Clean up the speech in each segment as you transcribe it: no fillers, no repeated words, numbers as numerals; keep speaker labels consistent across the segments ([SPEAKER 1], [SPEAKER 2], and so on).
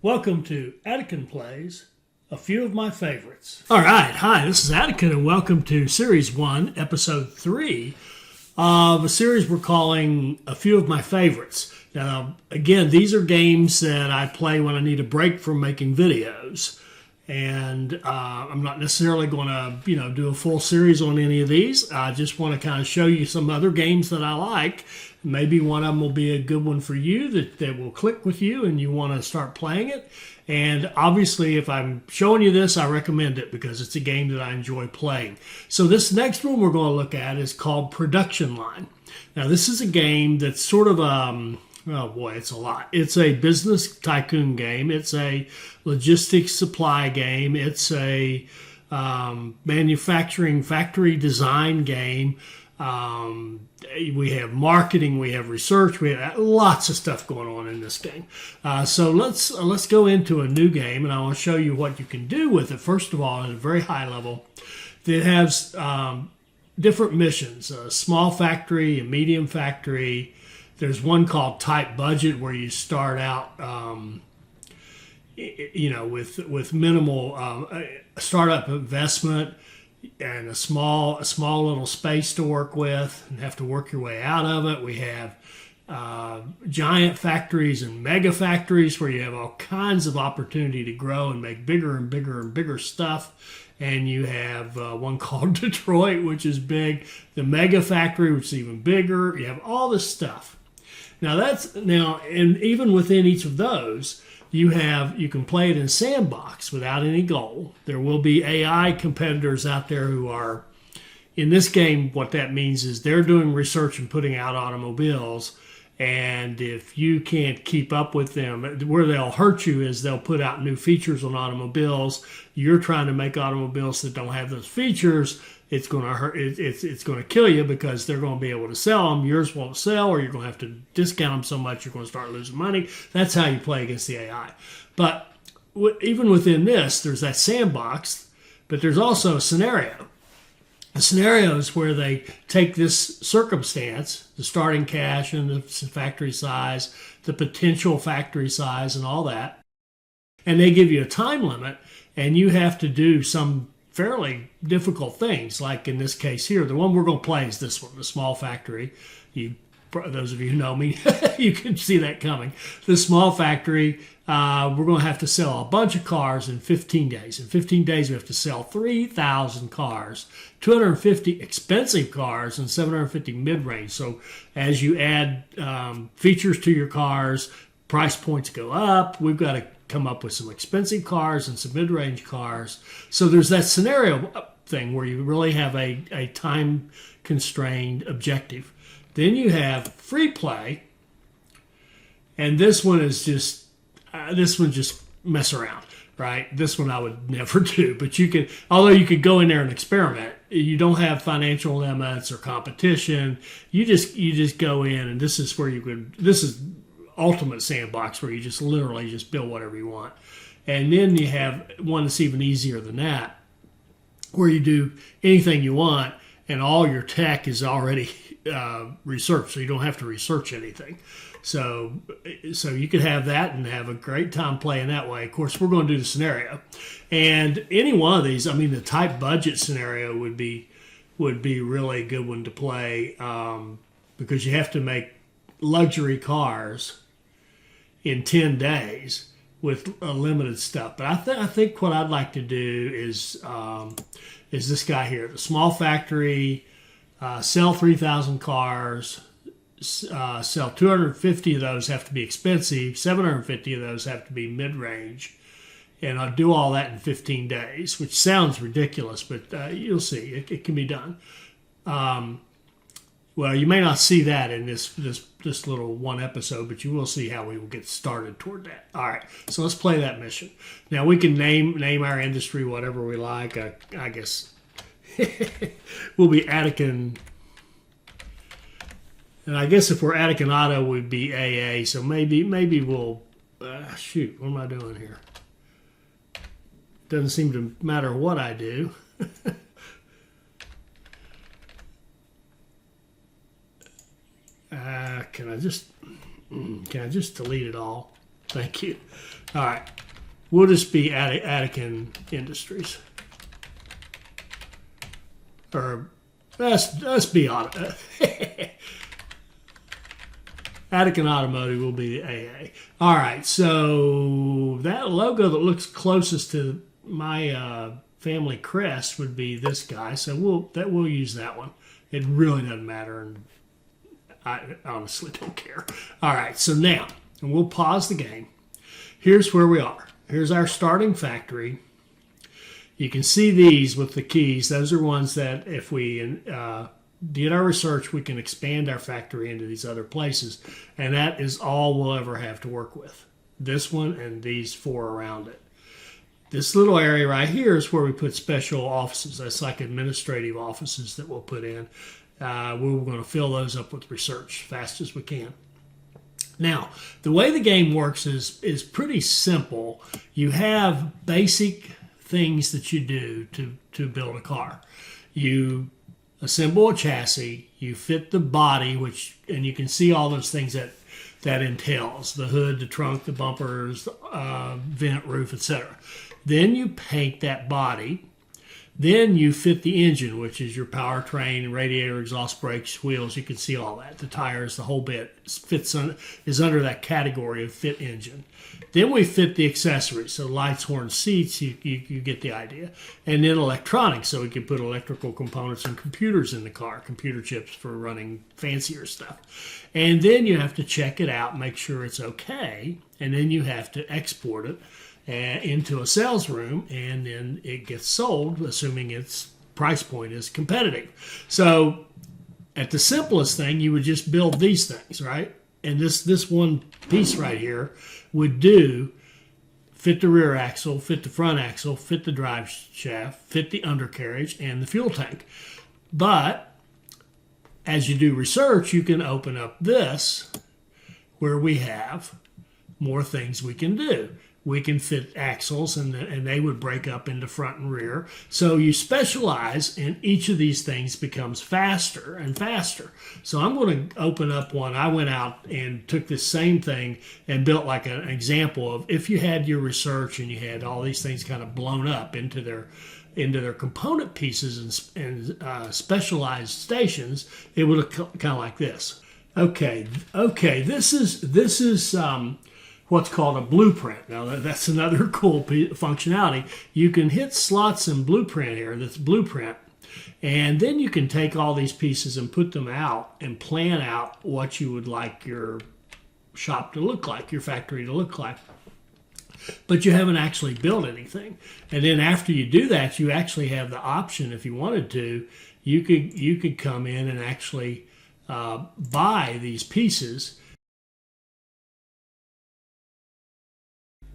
[SPEAKER 1] Welcome to Attican Plays, a few of my favorites. All right, hi, this is Attican, and welcome to Series 1, Episode 3 of a series we're calling A Few of My Favorites. Now, again, these are games that I play when I need a break from making videos. And I'm not necessarily going to, do a full series on any of these. I just want to kind of show you some other games that I like. Maybe one of them will be a good one for you that will click with you and you want to start playing it. And obviously, if I'm showing you this, I recommend it because it's a game that I enjoy playing. So this next one we're going to look at is called Production Line. Now, this is a game that's sort of oh boy, it's a lot. It's a business tycoon game. It's a logistics supply game. It's a manufacturing factory design game. We have marketing. We have research. We have lots of stuff going on in this game. So let's go into a new game, and I want to show you what you can do with it. First of all, at a very high level, it has different missions: a small factory, a medium factory. There's one called Tight Budget where you start out, with minimal startup investment and a small little space to work with, and have to work your way out of it. We have giant factories and mega factories where you have all kinds of opportunity to grow and make bigger and bigger and bigger stuff. And you have one called Detroit, which is big. The mega factory, which is even bigger. You have all this stuff. And even within each of those, you can play it in sandbox without any goal. There will be AI competitors out there who are, in this game, what that means is they're doing research and putting out automobiles. And if you can't keep up with them, where they'll hurt you is they'll put out new features on automobiles. You're trying to make automobiles that don't have those features. It's going to hurt. It's going to kill you because they're going to be able to sell them. Yours won't sell, or you're going to have to discount them so much you're going to start losing money. That's how you play against the AI. But even within this, there's that sandbox, but there's also a scenario. A scenario is where they take this circumstance, the starting cash and the factory size, the potential factory size and all that, and they give you a time limit, and you have to do some fairly difficult things. Like in this case here, the one we're going to play is this one, the small factory. Those of you who know me, you can see that coming. The small factory, we're going to have to sell a bunch of cars in 15 days. In 15 days, we have to sell 3,000 cars, 250 expensive cars, and 750 mid-range. So as you add features to your cars, price points go up. We've got to come up with some expensive cars and some mid-range cars. So there's that scenario thing where you really have a time-constrained objective. Then you have free play, and this one is just mess around, right? This one I would never do, but although you could go in there and experiment. You don't have financial limits or competition. You just go in, and this is ultimate sandbox where you just literally just build whatever you want. And then you have one that's even easier than that, where you do anything you want, and all your tech is already researched, so you don't have to research anything. So you could have that and have a great time playing that way. Of course, we're going to do the scenario, and any one of these. I mean, the Tight Budget scenario would be really a good one to play because you have to make luxury cars in 10 days with limited stuff. But I think what I'd like to do is this guy here, the small factory. Sell 3,000 cars, sell 250 of those have to be expensive, 750 of those have to be mid-range, and I'll do all that in 15 days, which sounds ridiculous, but you'll see, it can be done. Well, you may not see that in this little one episode, but you will see how we will get started toward that. All right, so let's play that mission. Now, we can name our industry whatever we like, I guess. We'll be Attican, and I guess if we're Attican Auto, we'd be AA. So maybe we'll shoot. What am I doing here? Doesn't seem to matter what I do. Can I just delete it all? Thank you. All right. We'll just be Attican Industries. Or let's be honest. Attican Automotive will be the AA. All right, so that logo that looks closest to my family crest would be this guy. So we'll use that one. It really doesn't matter, and I honestly don't care. All right, so now, and we'll pause the game. Here's where we are. Here's our starting factory. You can see these with the keys. Those are ones that if we did our research, we can expand our factory into these other places. And that is all we'll ever have to work with. This one and these 4 around it. This little area right here is where we put special offices. That's like administrative offices that we'll put in. We're going to fill those up with research as fast as we can. Now, the way the game works is pretty simple. You have basic things that you do to build a car. You assemble a chassis, you fit the body, and you can see all those things that entails: the hood, the trunk, the bumpers, vent, roof, etc. Then you paint that body. Then you fit the engine, which is your powertrain, radiator, exhaust brakes, wheels. You can see all that. The tires, the whole bit is under that category of fit engine. Then we fit the accessories. So lights, horns, seats, you get the idea. And then electronics. So we can put electrical components and computers in the car, computer chips for running fancier stuff. And then you have to check it out, make sure it's okay. And then you have to export it into a sales room, and then it gets sold, assuming its price point is competitive. So at the simplest thing, you would just build these things, right? And this one piece right here would fit the rear axle, fit the front axle, fit the drive shaft, fit the undercarriage, and the fuel tank. But as you do research, you can open up this where we have more things we can do. We can fit axles, and they would break up into front and rear. So you specialize, and each of these things becomes faster and faster. So I'm going to open up one. I went out and took this same thing and built like an example of if you had your research and you had all these things kind of blown up into their component pieces and specialized stations, it would look kind of like this. Okay. This is what's called a blueprint. Now that's another cool functionality. You can hit slots in blueprint here, that's blueprint, and then you can take all these pieces and put them out and plan out what you would like your shop to look like, your factory to look like. But you haven't actually built anything. And then after you do that, you actually have the option, if you wanted to, you could come in and actually buy these pieces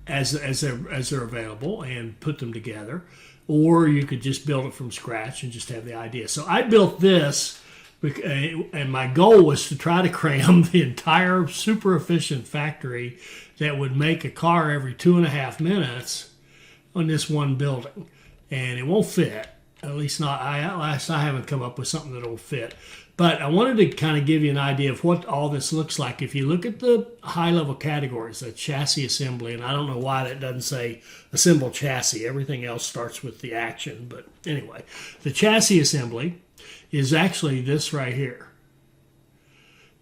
[SPEAKER 1] as they're available and put them together, or you could just build it from scratch and just have the idea. So I built this, and my goal was to try to cram the entire super efficient factory that would make a car every 2.5 minutes on this one building, and it won't fit. At least not. I haven't come up with something that'll fit. But I wanted to kind of give you an idea of what all this looks like. If you look at the high-level categories, the chassis assembly, and I don't know why that doesn't say assemble chassis. Everything else starts with the action. But anyway, the chassis assembly is actually this right here.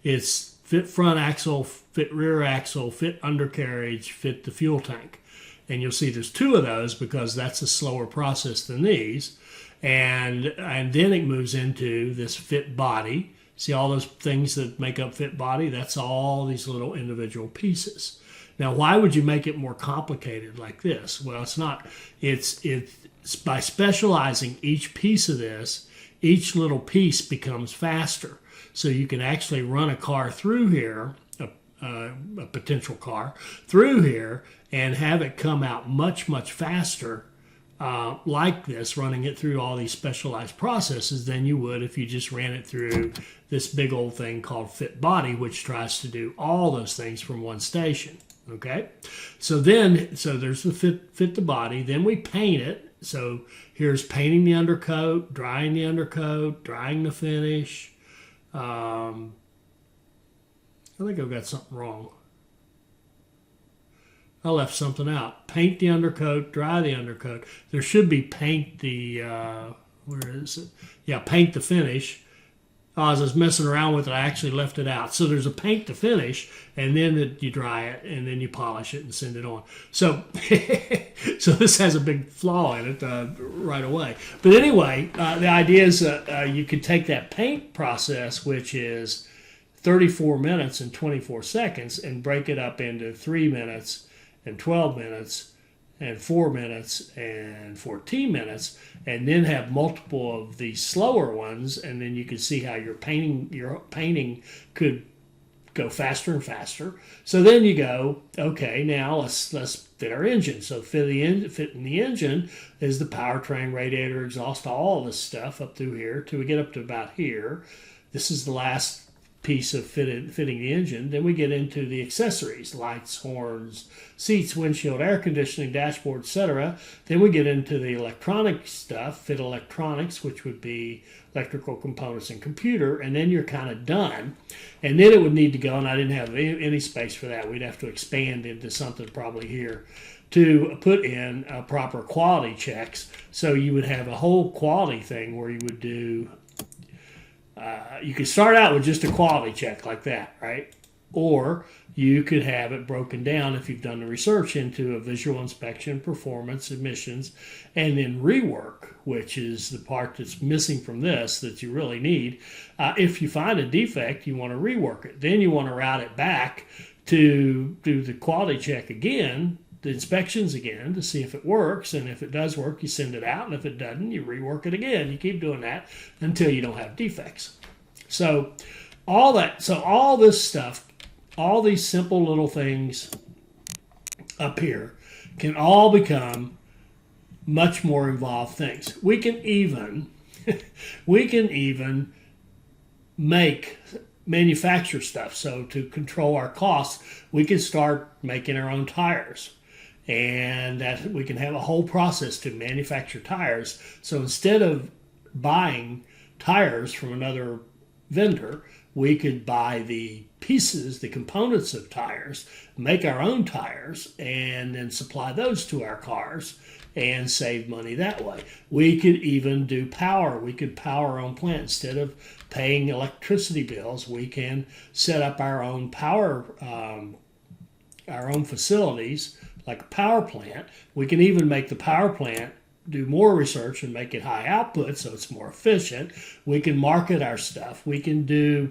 [SPEAKER 1] It's fit front axle, fit rear axle, fit undercarriage, fit the fuel tank. And you'll see there's 2 of those because that's a slower process than these. And then it moves into this fit body. See all those things that make up fit body? That's all these little individual pieces. Now, why would you make it more complicated like this? Well, it's not. It's by specializing each piece of this, each little piece becomes faster. So you can actually run a car through here, a potential car through here, and have it come out much, much faster like this, running it through all these specialized processes than you would if you just ran it through this big old thing called fit body, which tries to do all those things from one station. Okay, so there's the fit the body. Then we paint it. So here's painting the undercoat, drying the undercoat, drying the finish. I think I've got something wrong. I left something out. Paint the undercoat, dry the undercoat. There should be paint the, where is it? Yeah, paint the finish. As I was messing around with it, I actually left it out. So there's a paint to finish, and then you dry it, and then you polish it and send it on. So, so this has a big flaw in it right away. But anyway, the idea is you could take that paint process, which is 34 minutes and 24 seconds, and break it up into 3 minutes and 12 minutes and 4 minutes and 14 minutes, and then have multiple of these slower ones, and then you can see how your painting could go faster and faster. So then you go, okay, now let's fit our engine. So fitting the engine is the powertrain, radiator, exhaust, all this stuff up through here till we get up to about here. This is the last piece of fitting the engine. Then we get into the accessories: lights, horns, seats, windshield, air conditioning, dashboard, etc. Then we get into the electronic stuff, fit electronics, which would be electrical components and computer, and then you're kind of done. And then it would need to go, and I didn't have any space for that. We'd have to expand into something probably here to put in proper quality checks. So you would have a whole quality thing where you would do you could start out with just a quality check like that, right? Or you could have it broken down, if you've done the research, into a visual inspection, performance, emissions, and then rework, which is the part that's missing from this that you really need. If you find a defect, you want to rework it. Then you want to route it back to do the quality check again, the inspections again, to see if it works. And if it does work, you send it out. And if it doesn't, you rework it again. You keep doing that until you don't have defects. So all this stuff, all these simple little things up here can all become much more involved things. We can even manufacture stuff. So to control our costs, we can start making our own tires. And that we can have a whole process to manufacture tires. So instead of buying tires from another vendor, we could buy the pieces, the components of tires, make our own tires, and then supply those to our cars and save money that way. We could even do power. We could power our own plant. Instead of paying electricity bills, we can set up our own power, our own facilities, like a power plant. We can even make the power plant do more research and make it high output so it's more efficient. We can market our stuff. We can do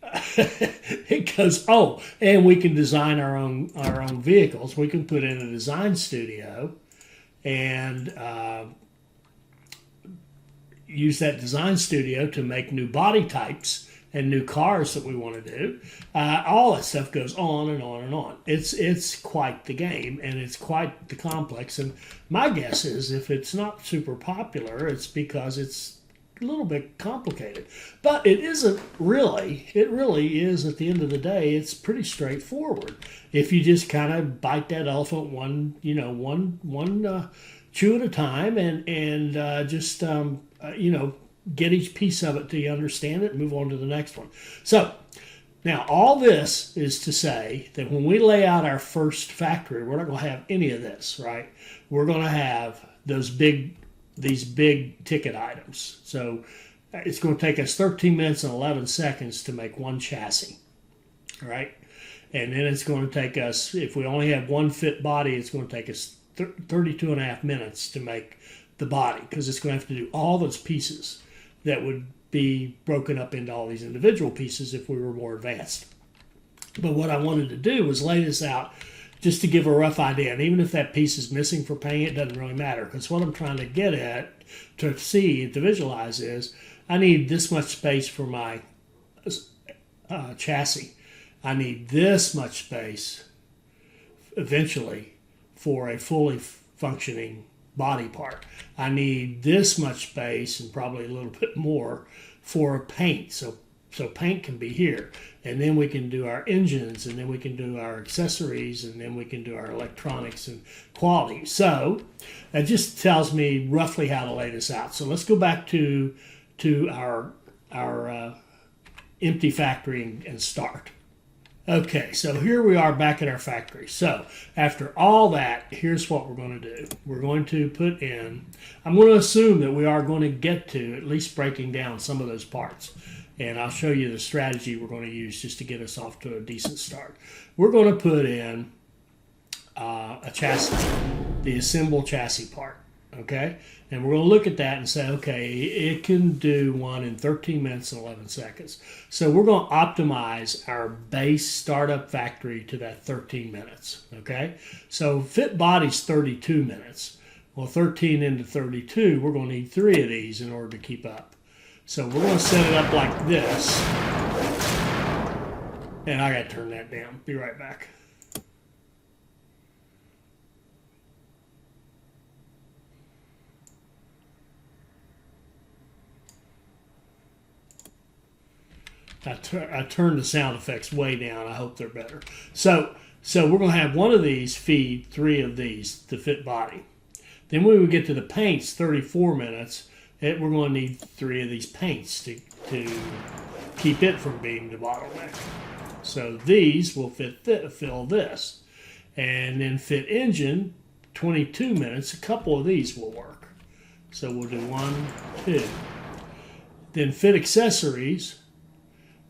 [SPEAKER 1] it goes, and we can design our own vehicles. We can put in a design studio and use that design studio to make new body types and new cars that we want to do. All that stuff goes on and on and on. It's quite the game, and it's quite the complex. And my guess is if it's not super popular, it's because it's a little bit complicated. But it isn't really. It really is, at the end of the day, it's pretty straightforward. If you just kind of bite that elephant one chew at a time and just get each piece of it till you understand it and move on to the next one. So now all this is to say that when we lay out our first factory, we're not going to have any of this, right? We're going to have these big ticket items. So it's going to take us 13 minutes and 11 seconds to make one chassis, right? And then it's going to take us, if we only have one fit body, it's going to take us 32 and a half minutes to make the body, because it's going to have to do all those pieces that would be broken up into all these individual pieces if we were more advanced. But what I wanted to do was lay this out just to give a rough idea. And even if that piece is missing for paint, it doesn't really matter, because what I'm trying to get at, to see, to visualize is, I need this much space for my chassis. I need this much space eventually for a fully functioning body part. I need this much space and probably a little bit more for paint. So paint can be here. And then we can do our engines, and then we can do our accessories, and then we can do our electronics and quality. So that just tells me roughly how to lay this out. So let's go back to our empty factory and start. Okay, so here we are back at our factory. So after all that, here's what we're going to do. We're going to put in, I'm going to assume that we are going to get to at least breaking down some of those parts. And I'll show you the strategy we're going to use just to get us off to a decent start. We're going to put in a chassis, the assemble chassis part, okay? And we're going to look at that and say, okay, it can do one in 13 minutes and 11 seconds. So we're going to optimize our base startup factory to that 13 minutes, okay? So fit body's 32 minutes. Well, 13 into 32, we're going to need 3 of these in order to keep up. So we're going to set it up like this. And I got to turn that down. Be right back. I turned the sound effects way down. I hope they're better. So we're going to have one of these feed 3 of these to fit body. Then when we get to the paints, 34 minutes, we're going to need 3 of these paints to keep it from being the bottleneck. So these will fill this. And then fit engine, 22 minutes. A couple of these will work. So we'll do 1, 2. Then fit accessories.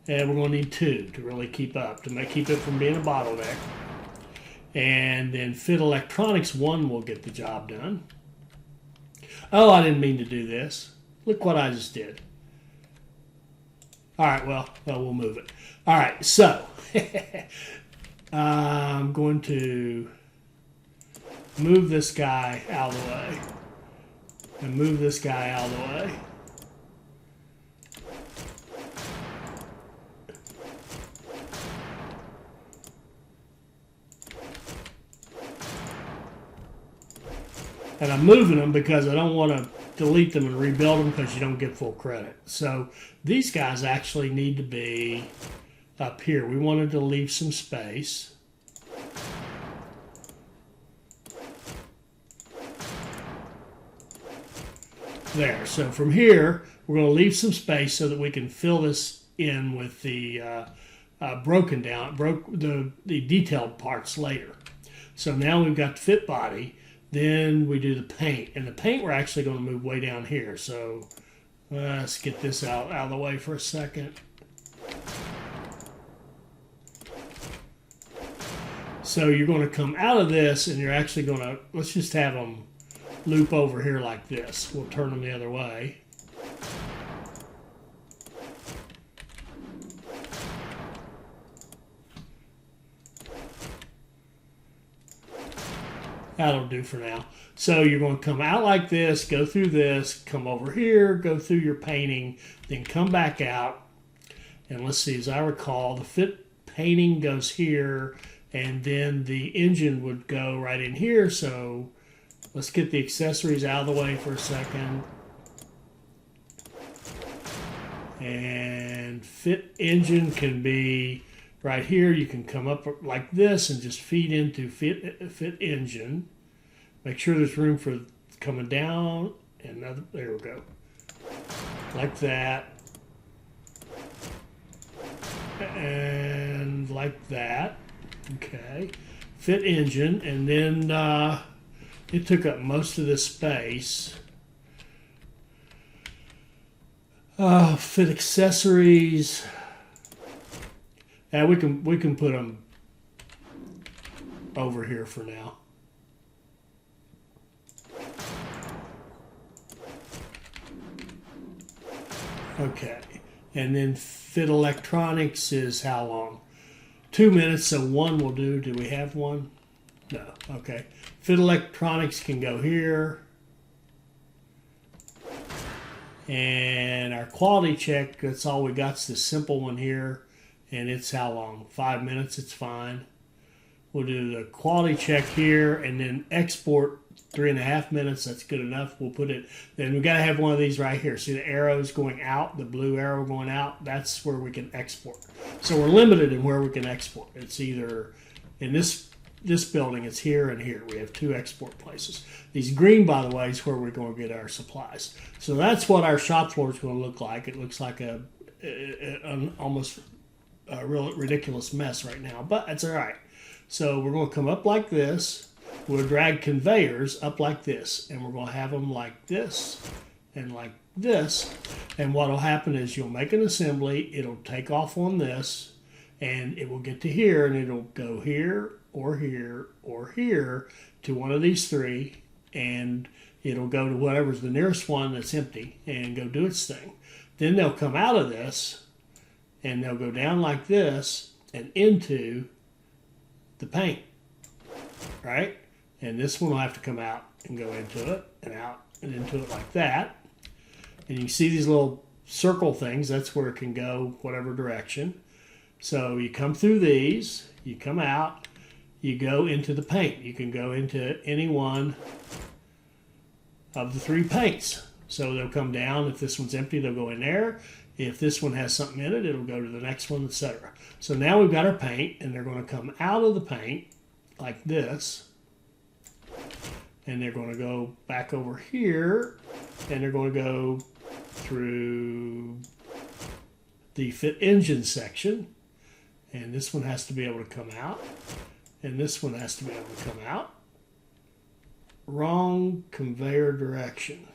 [SPEAKER 1] And we're going to need 2 to really keep up, to keep it from being a bottleneck. And then fit electronics, 1 will get the job done. Oh, I didn't mean to do this. Look what I just did. All right, well, we'll move it. All right, so I'm going to move this guy out of the way. And move this guy out of the way. And I'm moving them because I don't want to delete them and rebuild them because you don't get full credit. So these guys actually need to be up here. We wanted to leave some space. There. So from here, we're going to leave some space so that we can fill this in with the the detailed parts later. So now we've got the fit body. Then we do the paint. And the paint we're actually going to move way down here. So let's get this out of the way for a second. So you're going to come out of this and you're actually going to, let's just have them loop over here like this. We'll turn them the other way. That'll do for now. So you're going to come out like this, go through this, come over here, go through your painting, then come back out. And let's see, as I recall, the fit painting goes here, and then the engine would go right in here. So let's get the accessories out of the way for a second. And fit engine can be right here. You can come up like this and just feed into fit engine. Make sure there's room for coming down. And there we go. Like that. And like that. Okay. Fit engine. And then it took up most of this space. Fit accessories. Yeah, we can put them over here for now. Okay, and then fit electronics is how long? 2 minutes, so 1 will do. Do we have 1? No. Okay. Fit electronics can go here. And our quality check, that's all we got. It's the simple one here. And it's how long? 5 minutes, it's fine. We'll do the quality check here and then export 3.5 minutes. That's good enough. We'll put it, then we've got to have one of these right here. See the arrows going out, the blue arrow going out? That's where we can export. So we're limited in where we can export. It's either in this building, it's here and here. We have 2 export places. These green, by the way, is where we're going to get our supplies. So that's what our shop floor is going to look like. It looks like an almost a real ridiculous mess right now, but that's all right. So we're going to come up like this. We'll drag conveyors up like this, and we're going to have them like this and like this. And what will happen is you'll make an assembly, it'll take off on this, and it will get to here, and it'll go here or here or here to one of these three, and it'll go to whatever's the nearest one that's empty and go do its thing. Then they'll come out of this, and they'll go down like this and into the paint, right? And this one will have to come out and go into it and out and into it like that. And you see these little circle things, that's where it can go whatever direction. So you come through these, you come out, you go into the paint. You can go into any one of the three paints. So they'll come down. If this one's empty, they'll go in there. If this one has something in it, it'll go to the next one, etc. So now we've got our paint, and they're going to come out of the paint like this. And they're going to go back over here, and they're going to go through the fit engine section. And this one has to be able to come out, and this one has to be able to come out. Wrong conveyor direction.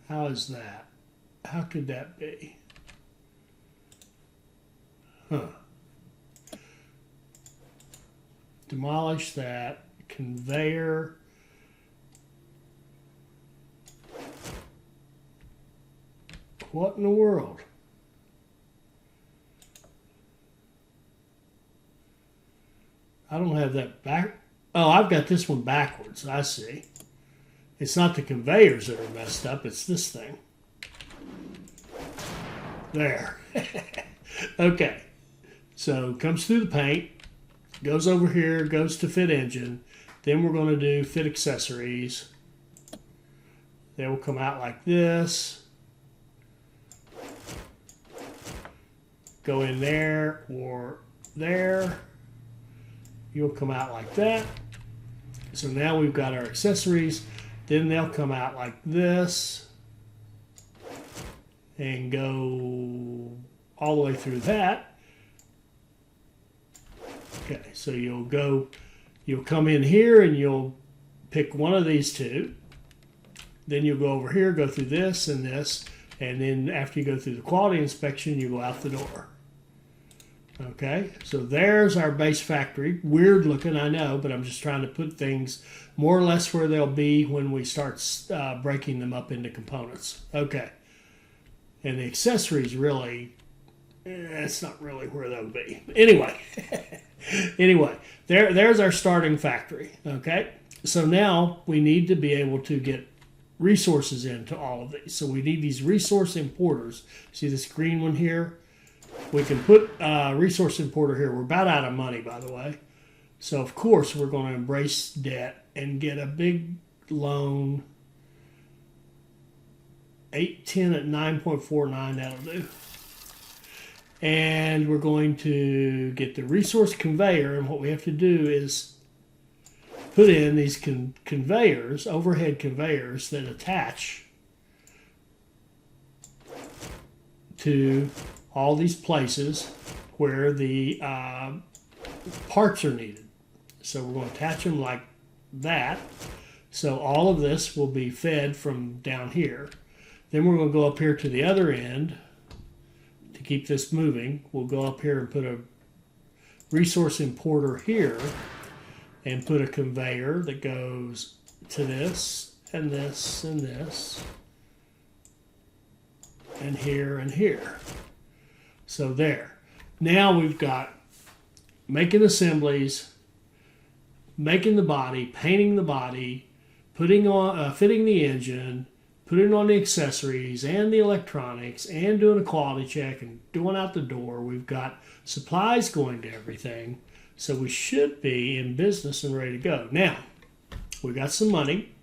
[SPEAKER 1] How is that? How could that be? Demolish that conveyor. What in the world? I don't have that back. Oh, I've got this one backwards. I see. It's not the conveyors that are messed up. It's this thing. There. Okay. So comes through the paint, goes over here, goes to fit engine. Then we're going to do fit accessories. They will come out like this. Go in there or there. You'll come out like that. So now we've got our accessories. Then they'll come out like this and go all the way through that. Okay, so you'll come in here and you'll pick one of these two. Then you'll go over here, go through this and this, and then after you go through the quality inspection, you go out the door. Okay, so there's our base factory. Weird looking, I know, but I'm just trying to put things more or less where they'll be when we start breaking them up into components. Okay, and the accessories really, that's not really where they'll be. Anyway, there's our starting factory. Okay, so now we need to be able to get resources into all of these. So we need these resource importers. See this green one here? We can put a resource importer here. We're about out of money, by the way. So, of course, we're going to embrace debt and get a big loan. 810 at 9.49, that'll do. And we're going to get the resource conveyor. And what we have to do is put in these conveyors, overhead conveyors that attach to all these places where the parts are needed. So we're going to attach them like that. So all of this will be fed from down here. Then we're going to go up here to the other end to keep this moving. We'll go up here and put a resource importer here and put a conveyor that goes to this and this and this and here and here. So there. Now we've got making assemblies, making the body, painting the body, putting on, fitting the engine, putting on the accessories and the electronics, and doing a quality check and doing out the door. We've got supplies going to everything. So we should be in business and ready to go. Now, we've got some money.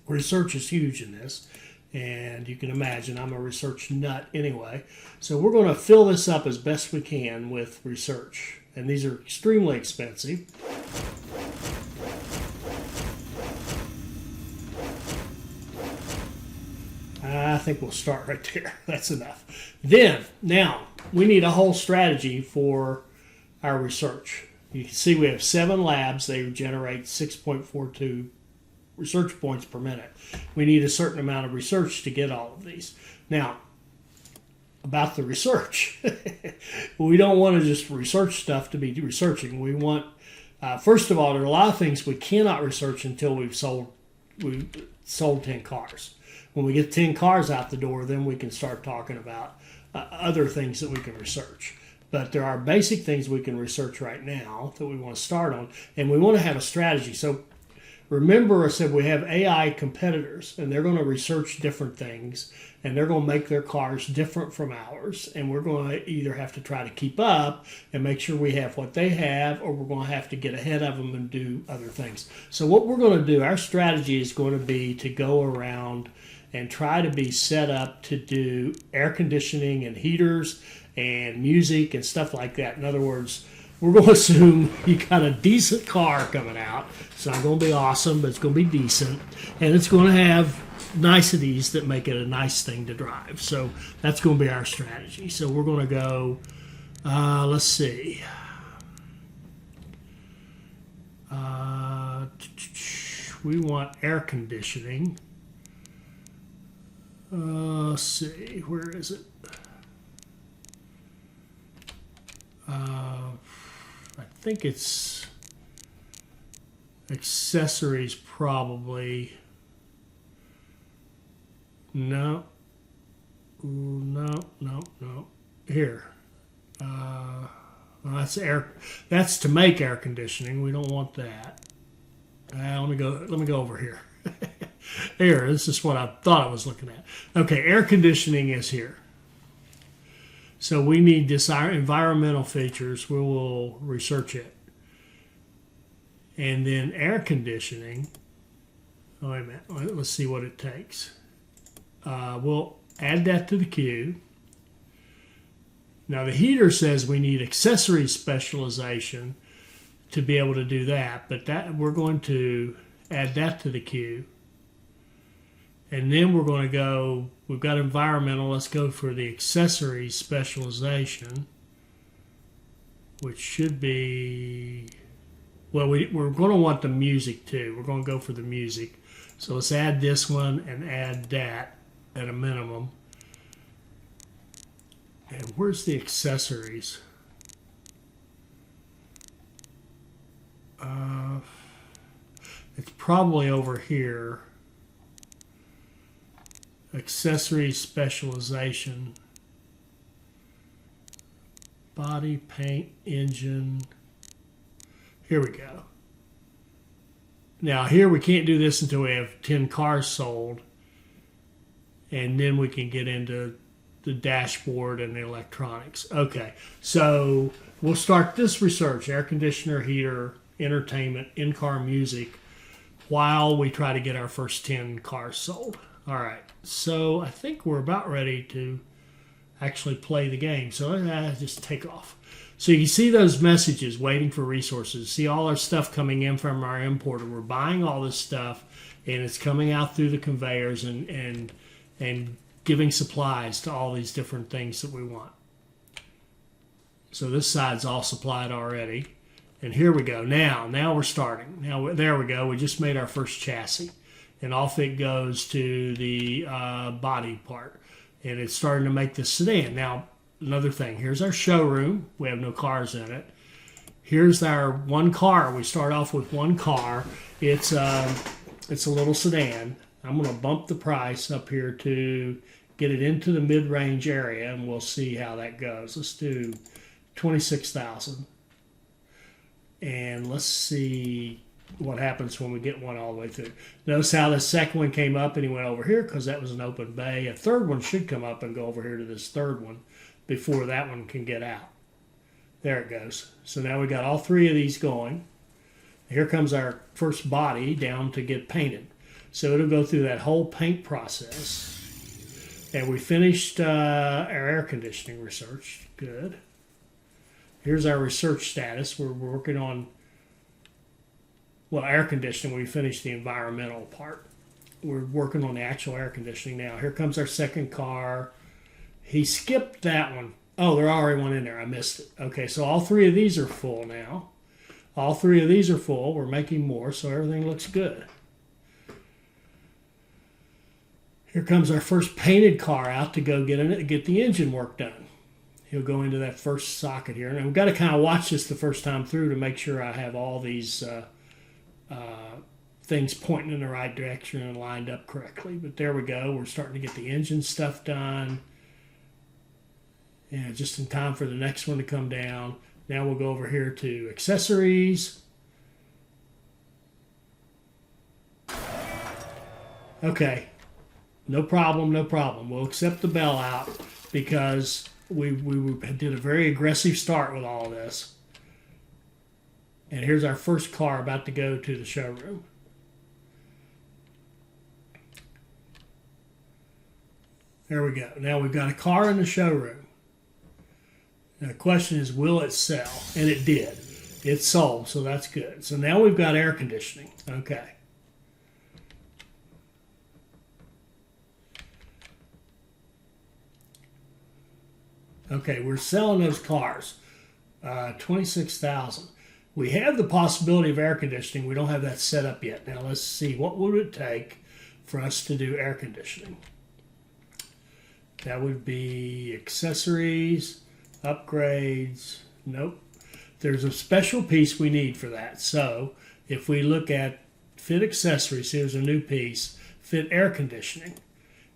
[SPEAKER 1] Research is huge in this. And you can imagine I'm a research nut anyway. So we're going to fill this up as best we can with research. And these are extremely expensive. I think we'll start right there. That's enough. Then, now, we need a whole strategy for our research. You can see we have 7 labs. They generate 6.42 research points per minute. We need a certain amount of research to get all of these. Now, about the research, we don't want to just research stuff to be researching. We want, first of all, there are a lot of things we cannot research until we've sold 10 cars. When we get 10 cars out the door, then we can start talking about other things that we can research. But there are basic things we can research right now that we want to start on, and we want to have a strategy. So remember, I said we have AI competitors, and they're going to research different things, and they're going to make their cars different from ours, and we're going to either have to try to keep up and make sure we have what they have, or we're going to have to get ahead of them and do other things. So what we're going to do, our strategy is going to be to go around and try to be set up to do air conditioning and heaters and music and stuff like that. In other words, we're going to assume you got a decent car coming out. It's not going to be awesome, but it's going to be decent. And it's going to have niceties that make it a nice thing to drive. So that's going to be our strategy. So we're going to go, let's see. We want air conditioning. Let's see, where is it? I think it's accessories probably. No. Here. Well, that's air. That's to make air conditioning. We don't want that. Let me go over here. Here, this is what I thought I was looking at. Okay, air conditioning is here. So we need this environmental features. We will research it. And then air conditioning. Oh, wait a minute. Let's see what it takes. We'll add that to the queue. Now the heater says we need accessory specialization to be able to do that. But that we're going to add that to the queue. And then we're going to go, we've got environmental, let's go for the accessory specialization, which should be, well, we're going to want the music too. We're going to go for the music. So let's add this one and add that at a minimum. And where's the accessories? It's probably over here. Accessory specialization, body, paint, engine. Here we go. Now here we can't do this until we have 10 cars sold, and then we can get into the dashboard and the electronics. Okay, so we'll start this research, air conditioner, heater, entertainment, in-car music, while we try to get our first 10 cars sold. All right, so I think we're about ready to actually play the game. So let's just take off. So you can see those messages, waiting for resources. See all our stuff coming in from our importer. We're buying all this stuff, and it's coming out through the conveyors and giving supplies to all these different things that we want. So this side's all supplied already. And here we go. Now we're starting. Now, there we go. We just made our first chassis. And off it goes to the body part. And it's starting to make the sedan. Now, another thing. Here's our showroom. We have no cars in it. Here's our one car. We start off with one car. It's a little sedan. I'm going to bump the price up here to get it into the mid-range area, and we'll see how that goes. Let's do $26,000. And let's see what happens when we get one all the way through. Notice how the second one came up and he went over here because that was an open bay. A third one should come up and go over here to this third one before that one can get out. There it goes. So now we got all three of these going. Here comes our first body down to get painted. So it'll go through that whole paint process. And we finished our air conditioning research. Good. Here's our research status. We're working on, well, air conditioning. We finished the environmental part. We're working on the actual air conditioning now. Here comes our second car. He skipped that one. Oh, there already one in there. I missed it. Okay, so all three of these are full now. All three of these are full. We're making more, so everything looks good. Here comes our first painted car out to go get the engine work done. He'll go into that first socket here. And we've got to kind of watch this the first time through to make sure I have all these things pointing in the right direction and lined up correctly. But there we go. We're starting to get the engine stuff done. Yeah, just in time for the next one to come down. Now we'll go over here to accessories. Okay, no problem, no problem. We'll accept the bell out because we did a very aggressive start with all of this. And here's our first car about to go to the showroom. There we go. Now we've got a car in the showroom. Now the question is, will it sell? And it did. It sold, so that's good. So now we've got air conditioning. Okay. Okay, we're selling those cars. 26,000. We have the possibility of air conditioning. We don't have that set up yet. Now let's see. What would it take for us to do air conditioning? That would be accessories, upgrades. Nope. There's a special piece we need for that. So if we look at fit accessories, here's a new piece, fit air conditioning.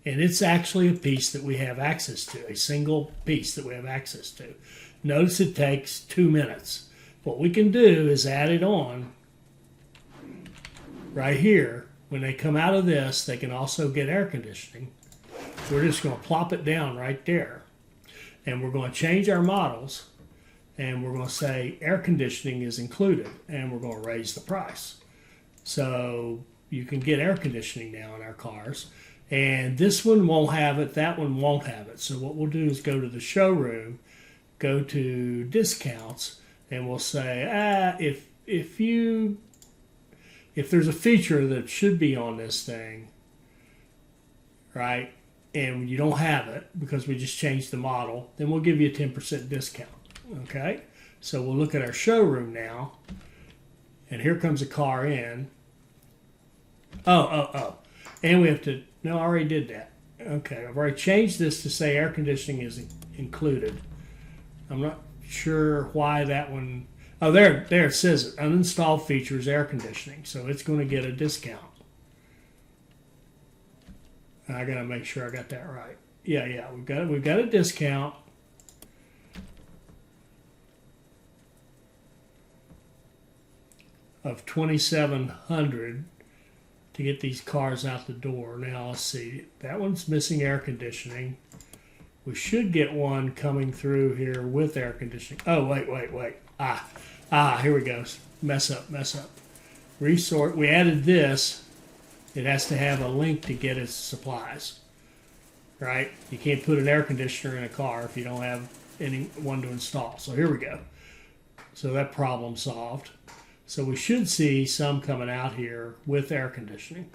[SPEAKER 1] And it's actually a piece that we have access to, a single piece that we have access to. Notice it takes 2 minutes. What we can do is add it on right here. When they come out of this, they can also get air conditioning. We're just going to plop it down right there. And we're going to change our models. And we're going to say air conditioning is included. And we're going to raise the price. So you can get air conditioning now in our cars. And this one won't have it. That one won't have it. So what we'll do is go to the showroom, go to discounts, and we'll say, if there's a feature that should be on this thing, right, and you don't have it because we just changed the model, then we'll give you a 10% discount. Okay? So we'll look at our showroom now, and here comes a car in. Oh. And we have to, no, I already did that. Okay, I've already changed this to say air conditioning is included. I'm not sure why that one, oh, there it says it. Uninstalled features air conditioning. So it's going to get a discount. I got to make sure I got that right. Yeah, we've got a discount. Of $2,700 to get these cars out the door. Now let's see. That one's missing air conditioning. We should get one coming through here with air conditioning. Oh, wait. Here we go. Mess up. Resort. We added this. It has to have a link to get its supplies. Right? You can't put an air conditioner in a car if you don't have one to install. So here we go. So that problem solved. So we should see some coming out here with air conditioning.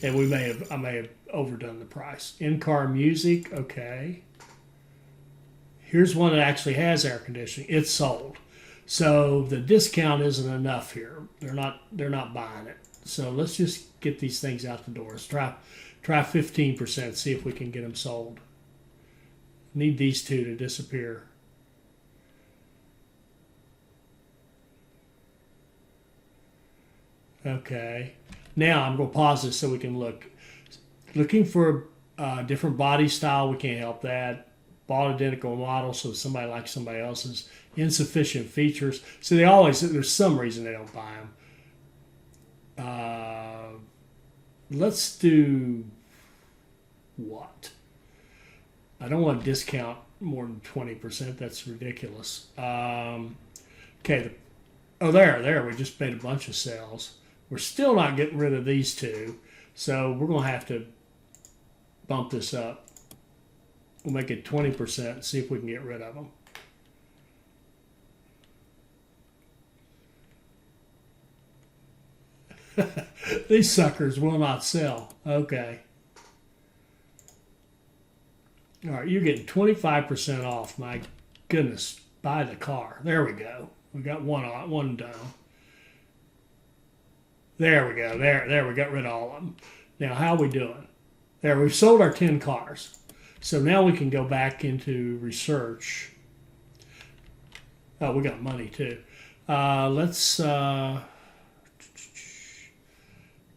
[SPEAKER 1] And I may have overdone the price. In-car music, okay. Here's one that actually has air conditioning. It's sold. So the discount isn't enough here. They're not buying it. So let's just get these things out the door. Let's try 15%, see if we can get them sold. Need these two to disappear. Okay. Now I'm going to pause this so we can look. Looking for a different body style, we can't help that. Bought identical model, so somebody likes somebody else's. Insufficient features. So there's some reason they don't buy them. Let's do what? I don't want to discount more than 20%. That's ridiculous. Okay. There. We just made a bunch of sales. We're still not getting rid of these two, so we're going to have to bump this up. We'll make it 20% and see if we can get rid of them. These suckers will not sell. Okay. All right, you're getting 25% off. My goodness, buy the car. There we go. We got one down. There we go. There we got rid of all of them. Now, how are we doing? There, we've sold our 10 cars. So now we can go back into research. Oh, we got money too. Let's go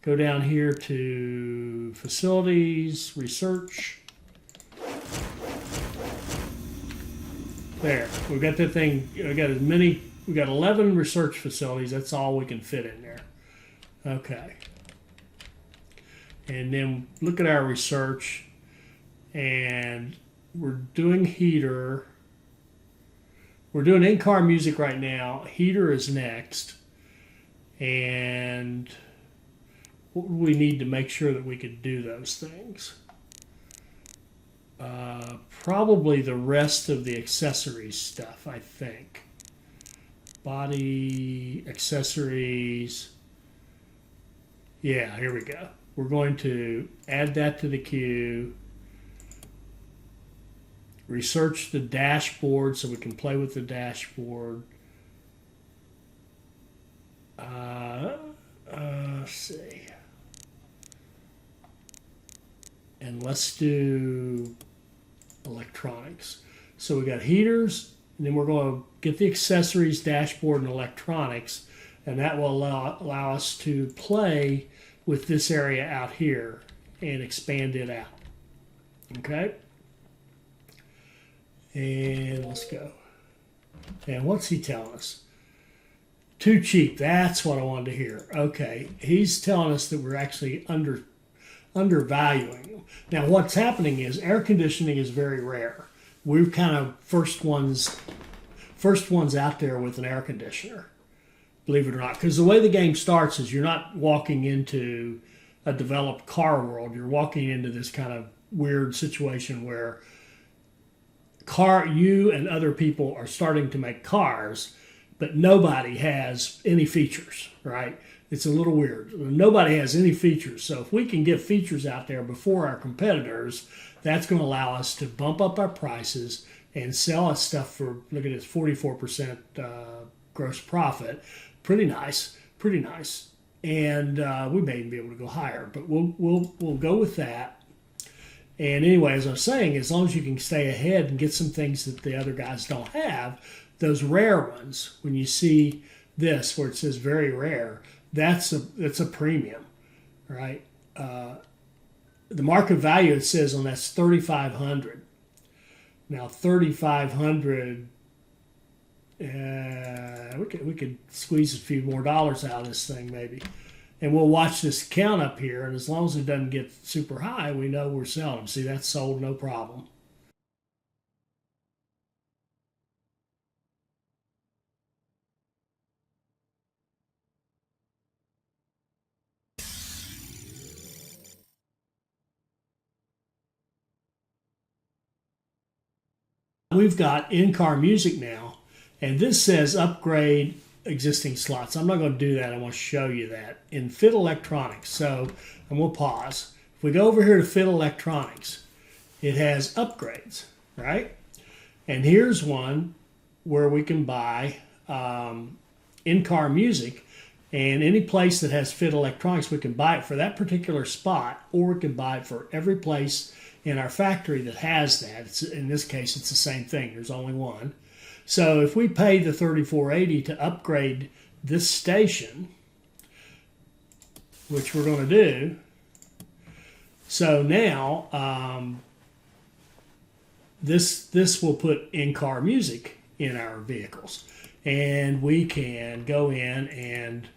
[SPEAKER 1] down here to facilities, research. There, we've got that thing. We got as many. We got 11 research facilities. That's all we can fit in there. Okay. And then look at our research, and we're doing heater. We're doing in-car music right now. Heater is next, and what do we need to make sure that we could do those things? Probably the rest of the accessories stuff, I think. Body, accessories. Yeah, here we go. We're going to add that to the queue. Research the dashboard so we can play with the dashboard. Let's see. And let's do electronics. So we got heaters, and then we're going to get the accessories, dashboard, and electronics, and that will allow us to play with this area out here and expand it out. Okay? And let's go. And what's he telling us? Too cheap. That's what I wanted to hear. Okay. He's telling us that we're actually undervaluing them. Now, what's happening is air conditioning is very rare. We're kind of first ones out there with an air conditioner, believe it or not. Because the way the game starts is you're not walking into a developed car world. You're walking into this kind of weird situation where you and other people are starting to make cars, but nobody has any features, right? It's a little weird. Nobody has any features. So if we can get features out there before our competitors, that's going to allow us to bump up our prices and sell us stuff for, look at this, 44% gross profit. Pretty nice, pretty nice. And we may even be able to go higher, but we'll go with that. And anyway, as I was saying, as long as you can stay ahead and get some things that the other guys don't have, those rare ones, when you see this where it says very rare, that's a premium, right? The market value, it says on that's 3,500. Now 3,500, we could squeeze a few more dollars out of this thing maybe. And we'll watch this count up here, and as long as it doesn't get super high, we know we're selling them. See, that's sold, no problem. We've got in-car music now, and this says upgrade existing slots. I'm not going to do that. I want to show you that in Fit Electronics. So, and we'll pause. If we go over here to Fit Electronics, it has upgrades, right? And here's one where we can buy in-car music, and any place that has Fit Electronics, we can buy it for that particular spot, or we can buy it for every place in our factory that has that. In this case, it's the same thing. There's only one. So if we pay the $34.80 to upgrade this station, which we're going to do, so now this will put in-car music in our vehicles, and we can go in and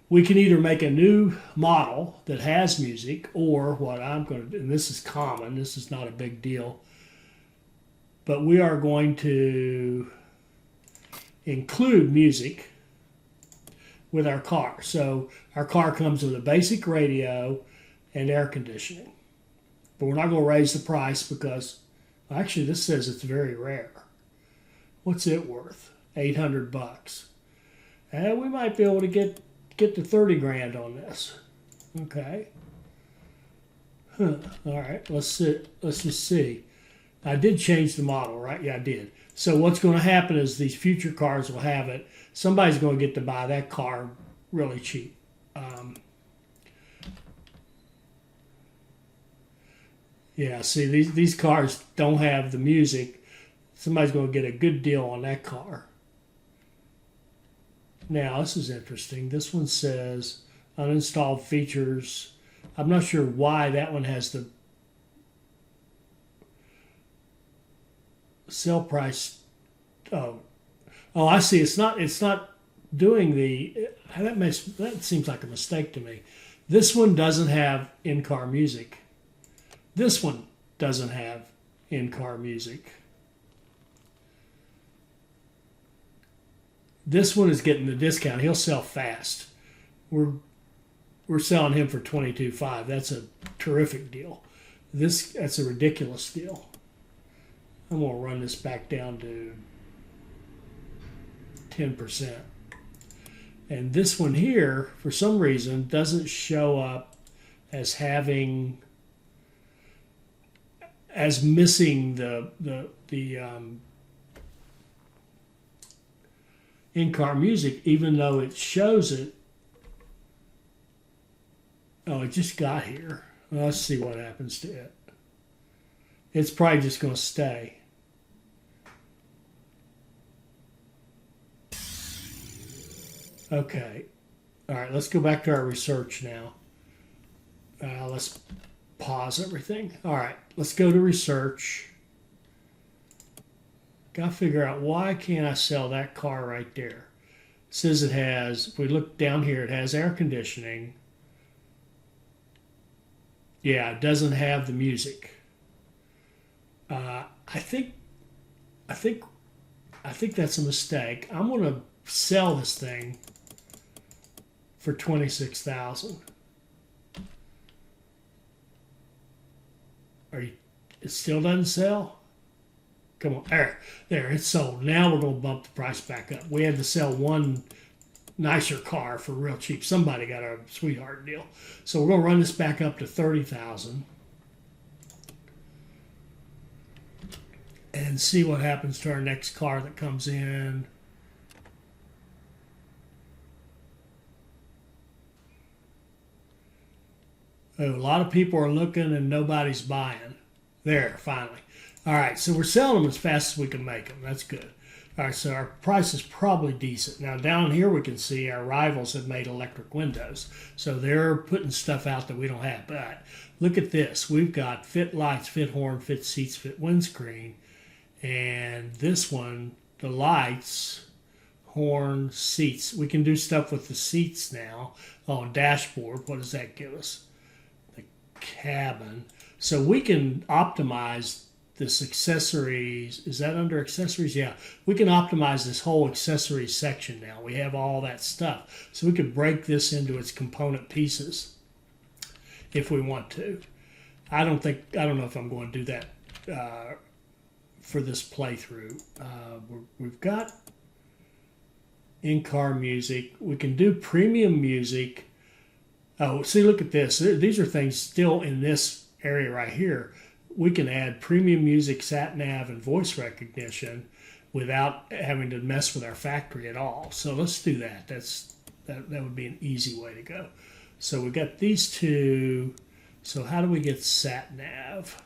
[SPEAKER 1] we can either make a new model that has music, or what I'm going to do, and this is common, this is not a big deal, but we are going to include music with our car. So our car comes with a basic radio and air conditioning. But we're not going to raise the price because, actually, this says it's very rare. What's it worth? $800. And we might be able to get to 30 grand on this. Okay. All right, let's just see. I did change the model, right? Yeah, I did. So what's going to happen is these future cars will have it. Somebody's going to get to buy that car really cheap. Yeah, see, these cars don't have the music. Somebody's going to get a good deal on that car. Now, this is interesting. This one says uninstalled features. I'm not sure why that one has the sell price. Oh, I see. It's not doing the that seems like a mistake to me. This one doesn't have in-car music. This one doesn't have in-car music. This one is getting the discount. He'll sell fast. We're selling him for $22,500. That's a terrific deal. That's a ridiculous deal. I'm going to run this back down to 10%. And this one here, for some reason, doesn't show up as missing the in-car music, even though it shows it. Oh, it just got here. Well, let's see what happens to it. It's probably just going to stay. Okay. All right, let's go back to our research now. Let's pause everything. All right, let's go to research. Got to figure out why can't I sell that car right there. It says it has, if we look down here, it has air conditioning. Yeah, it doesn't have the music. I think that's a mistake. I'm going to sell this thing for $26,000. It still doesn't sell? Come on, there, it's sold. Now we're going to bump the price back up. We had to sell one nicer car for real cheap. Somebody got a sweetheart deal. So we're going to run this back up to $30,000 and see what happens to our next car that comes in. Oh, a lot of people are looking and nobody's buying. There, finally. All right, so we're selling them as fast as we can make them. That's good. All right, so our price is probably decent. Now, down here we can see our rivals have made electric windows. So they're putting stuff out that we don't have. But look at this. We've got fit lights, fit horn, fit seats, fit windscreen. And this one, the lights, horn, seats. We can do stuff with the seats now. Oh, dashboard. What does that give us? The cabin. So we can optimize this accessories. Is that under accessories? Yeah. We can optimize this whole accessories section now. We have all that stuff. So we could break this into its component pieces if we want to. I don't know if I'm going to do that for this playthrough. We've got in-car music. We can do premium music. Oh, see, look at this. These are things still in this area right here. We can add premium music, sat nav, and voice recognition without having to mess with our factory at all. So let's do that. That would be an easy way to go. So we got these two. So how do we get sat nav?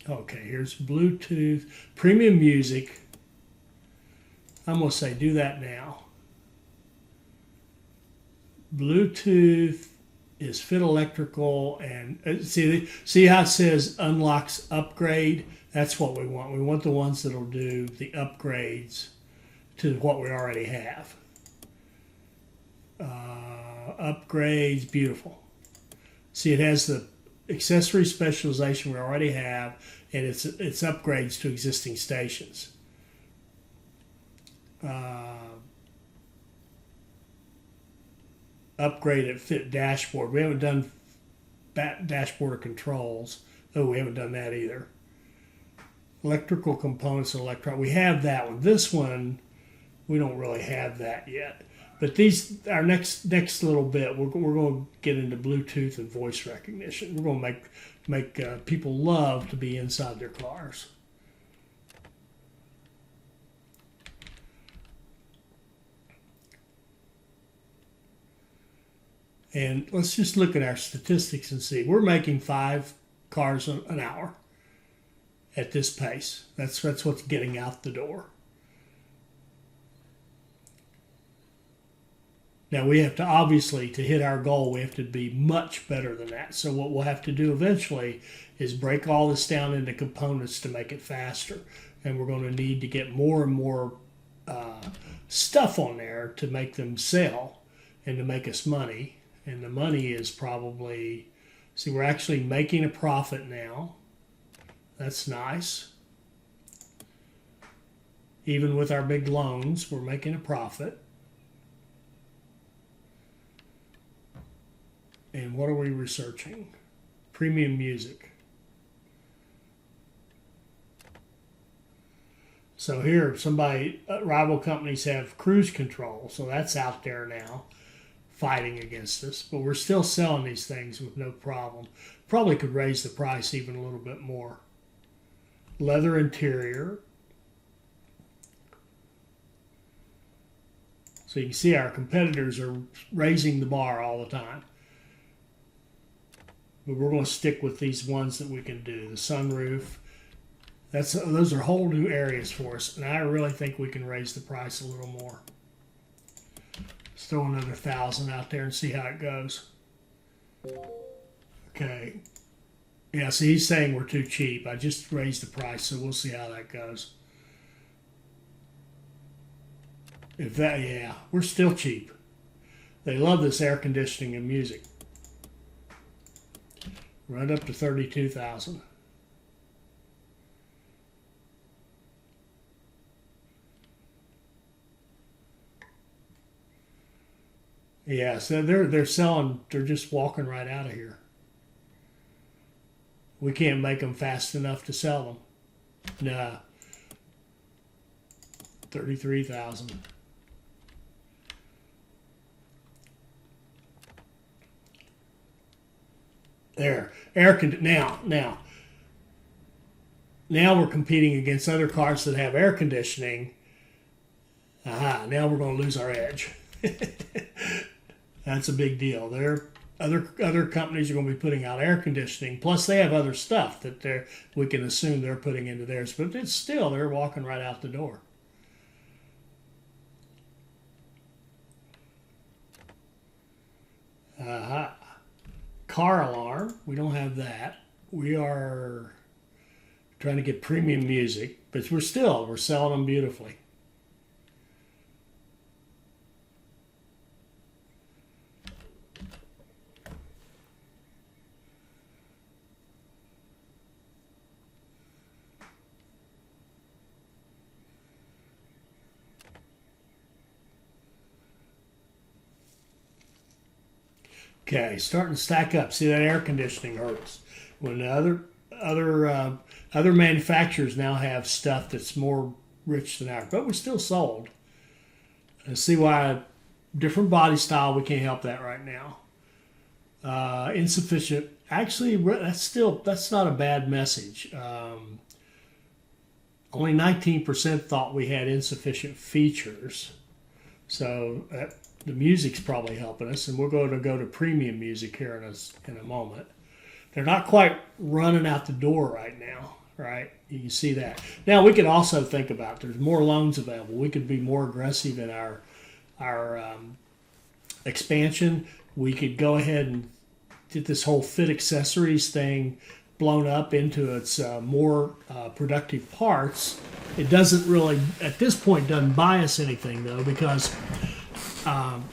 [SPEAKER 1] Okay, here's Bluetooth, premium music. I'm going to say do that now. Bluetooth is fit electrical, and see how it says unlocks upgrade? That's what we want. We want the ones that'll do the upgrades to what we already have. Upgrades, beautiful. See, it has the accessory specialization we already have, and it's upgrades to existing stations. Upgrade at fit dashboard. We haven't done dashboard or controls. Oh, we haven't done that either. Electrical components and electron. We have that one. This one, we don't really have that yet. But these, our next little bit, we're going to get into Bluetooth and voice recognition. We're going to make people love to be inside their cars. And let's just look at our statistics and see. We're making 5 cars an hour at this pace. That's what's getting out the door. Now we have to, obviously, to hit our goal, we have to be much better than that. So what we'll have to do eventually is break all this down into components to make it faster. And we're going to need to get more and more stuff on there to make them sell and to make us money. And the money is probably, see, we're actually making a profit now. That's nice. Even with our big loans, we're making a profit. And what are we researching? Premium music. So here, rival companies have cruise control, so that's out there now, fighting against us. But we're still selling these things with no problem. Probably could raise the price even a little bit more. Leather interior. So you can see our competitors are raising the bar all the time. But we're going to stick with these ones that we can do. The sunroof. Those are whole new areas for us. And I really think we can raise the price a little more. Let's throw another 1,000 out there and see how it goes. Okay. Yeah, so he's saying we're too cheap. I just raised the price, so we'll see how that goes. Yeah, we're still cheap. They love this air conditioning and music. Right up to 32,000. Yeah, so they're selling. They're just walking right out of here. We can't make them fast enough to sell them. Nah. 33,000. There, now we're competing against other cars that have air conditioning. Aha! Now we're going to lose our edge. That's a big deal. Other companies are going to be putting out air conditioning. Plus, they have other stuff that we can assume they're putting into theirs. But it's still, they're walking right out the door. Aha. Car alarm. We don't have that. We are trying to get premium music, but we're selling them beautifully. Okay, starting to stack up. See, that air conditioning hurts. When the other manufacturers now have stuff that's more rich than ours, but we're still sold. And see why different body style, we can't help that right now. Insufficient. Actually, that's not a bad message. Only 19% thought we had insufficient features. So the music's probably helping us, and we're going to go to premium music here in a moment. They're not quite running out the door right now, right? You can see that. Now, we could also think about there's more loans available. We could be more aggressive in our expansion. We could go ahead and get this whole fit accessories thing blown up into its more productive parts. It doesn't really, at this point, doesn't buy us anything, though, because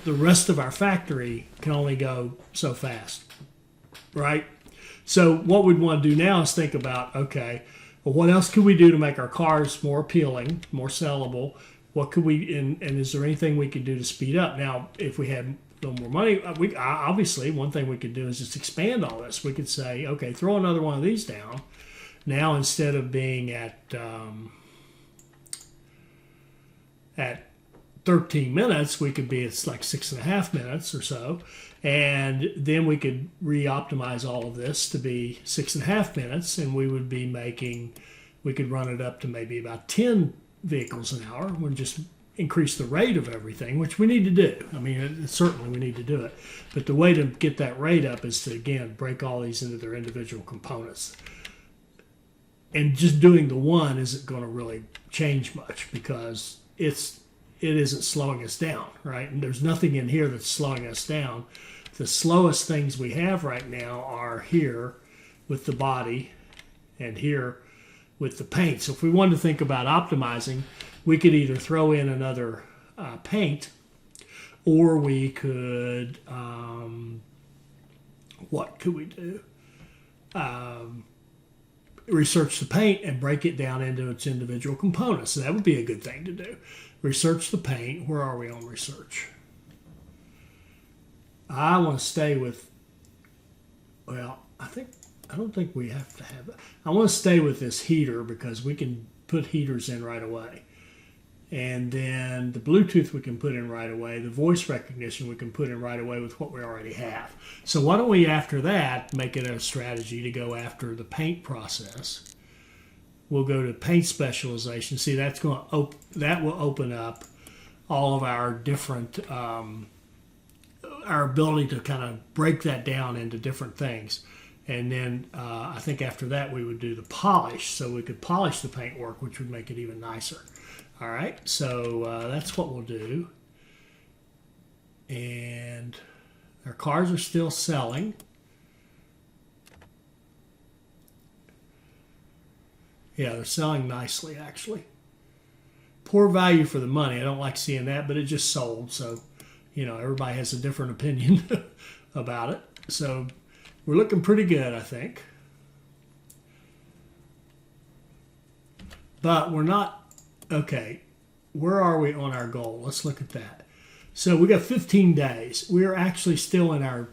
[SPEAKER 1] the rest of our factory can only go so fast, right? So what we'd want to do now is think about, okay, well, what else could we do to make our cars more appealing, more sellable? What could we, and is there anything we could do to speed up? Now, if we had a little more money, obviously one thing we could do is just expand all this. We could say, okay, throw another one of these down. Now, instead of being at 13 minutes, we could be at like 6.5 minutes or so. And then we could re-optimize all of this to be 6.5 minutes, and we would be making, we could run it up to maybe about 10 vehicles an hour. We'd just increase the rate of everything, which we need to do. I mean, certainly we need to do it. But the way to get that rate up is to, again, break all these into their individual components. And just doing the one isn't going to really change much because it isn't slowing us down, right? And there's nothing in here that's slowing us down. The slowest things we have right now are here with the body and here with the paint. So if we wanted to think about optimizing, we could either throw in another paint, or we could, what could we do? Research the paint and break it down into its individual components. So that would be a good thing to do. Research the paint. Where are we on research? I want to stay with, well, I don't think we have to have it. I want to stay with this heater because we can put heaters in right away. And then the Bluetooth we can put in right away. The voice recognition we can put in right away with what we already have. So why don't we, after that, make it a strategy to go after the paint process. We'll go to paint specialization. See, that will open up all of our different, our ability to kind of break that down into different things. And then I think after that we would do the polish. So we could polish the paintwork, which would make it even nicer. All right, so that's what we'll do. And our cars are still selling. Yeah, they're selling nicely, actually. Poor value for the money. I don't like seeing that, but it just sold. So, you know, everybody has a different opinion about it. So we're looking pretty good, I think. But we're not. Okay, where are we on our goal? Let's look at that. So we got 15 days. We're actually still in our,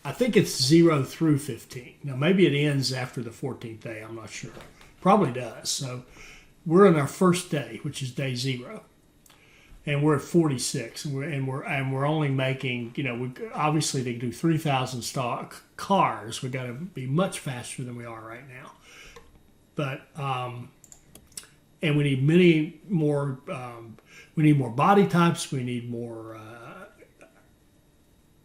[SPEAKER 1] I think it's 0 through 15. Now, maybe it ends after the 14th day. I'm not sure. Probably does. So we're in our first day, which is day 0. And we're at 46. And we're only making, you know, we obviously to do 3,000 stock cars, we got to be much faster than we are right now. But, and we need many more. We need more body types. We need more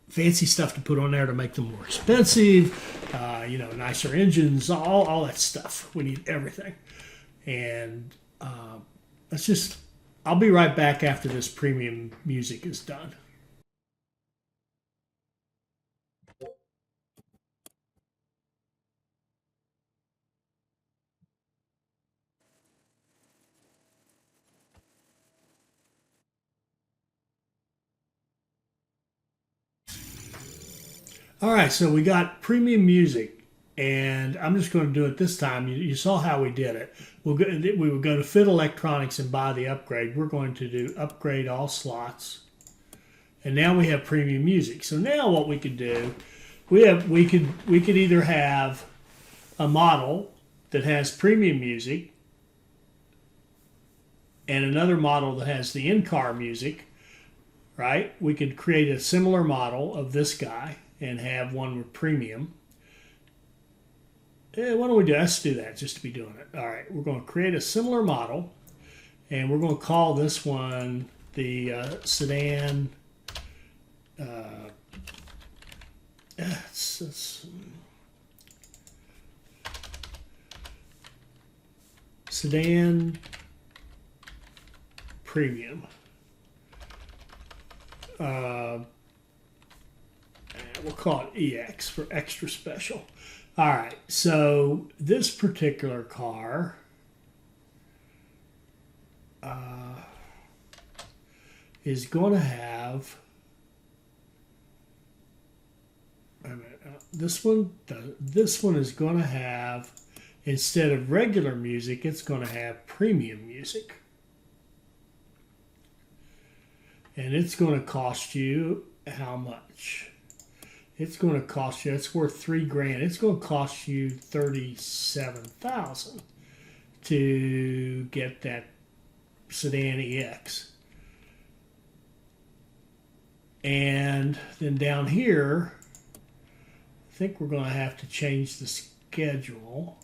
[SPEAKER 1] fancy stuff to put on there to make them more expensive. You know, nicer engines, all that stuff. We need everything. And let's just. I'll be right back after this premium music is done. All right, so we got premium music, and I'm just going to do it this time. You saw how we did it. We would go to Fit Electronics and buy the upgrade. We're going to do upgrade all slots, and now we have premium music. So now what we could do, we could either have a model that has premium music and another model that has the in-car music, right? We could create a similar model of this guy and have one with premium. Why don't we do? Let's do that just to be doing it. All right, we're going to create a similar model, and we're going to call this one the sedan. Sedan premium. We'll call it EX for extra special. All right, so this particular car is going to have, this one is going to have, instead of regular music, it's going to have premium music. And it's going to cost you how much? It's going to cost you, it's worth $3,000. It's going to cost you $37,000 to get that sedan EX. And then down here, I think we're going to have to change the schedule.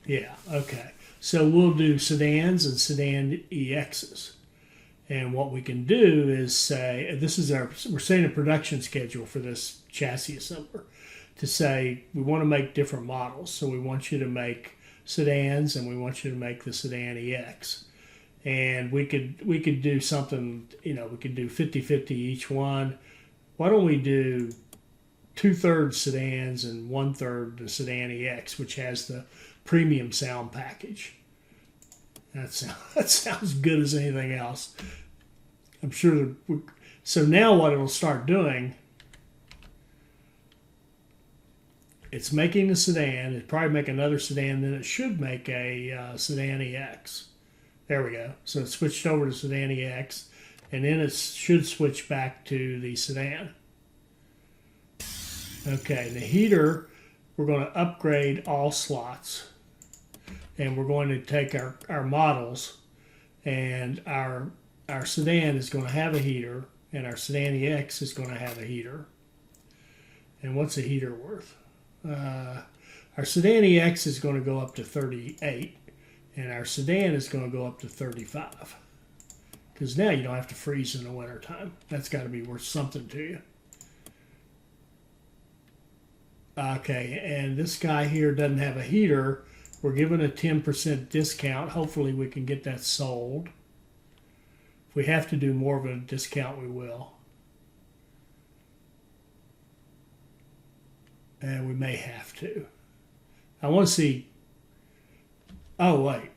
[SPEAKER 1] Yeah, okay. So we'll do sedans and sedan EXs. And what we can do is say, we're setting a production schedule for this chassis assembler to say we want to make different models. So we want you to make sedans and we want you to make the sedan EX. And we could do something, we could do 50-50 each one. Why don't we do 2/3 sedans and 1/3 the sedan EX, which has the premium sound package. That sounds good as anything else. I'm sure so now what it'll start doing, it's making a sedan. It'll probably make another sedan, then it should make a sedan EX. There we go. So it switched over to sedan EX, and then it should switch back to the sedan. Okay, the heater, we're going to upgrade all slots. And we're going to take our models, and our sedan is going to have a heater, and our sedan EX is going to have a heater. And what's a heater worth? Our sedan EX is going to go up to 38, and our sedan is going to go up to 35. Because now you don't have to freeze in the wintertime. That's got to be worth something to you. Okay, and this guy here doesn't have a heater. We're given a 10% discount. Hopefully we can get that sold. If we have to do more of a discount, we will. And we may have to. I want to see. Oh, wait.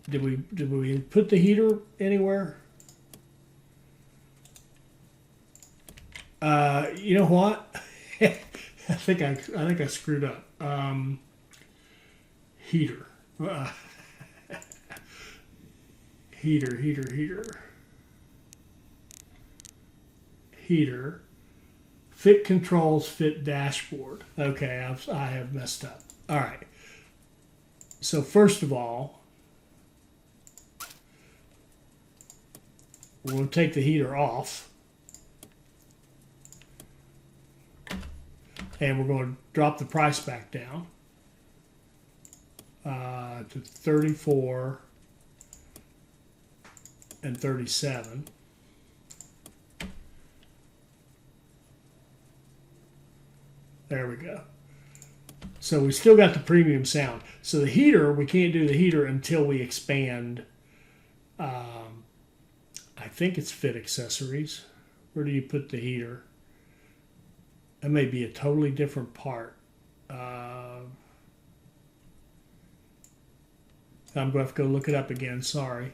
[SPEAKER 1] Did we put the heater anywhere? You know what? I think I screwed up. Heater. Heater. Fit controls, fit dashboard. Okay, I have messed up. All right. So first of all, we're going to take the heater off. And we're going to drop the price back down. To 34 and 37. There we go. So we still got the premium sound. So the heater, we can't do the heater until we expand. I think it's fit accessories. Where do you put the heater? That may be a totally different part. I'm going to have to go look it up again. Sorry.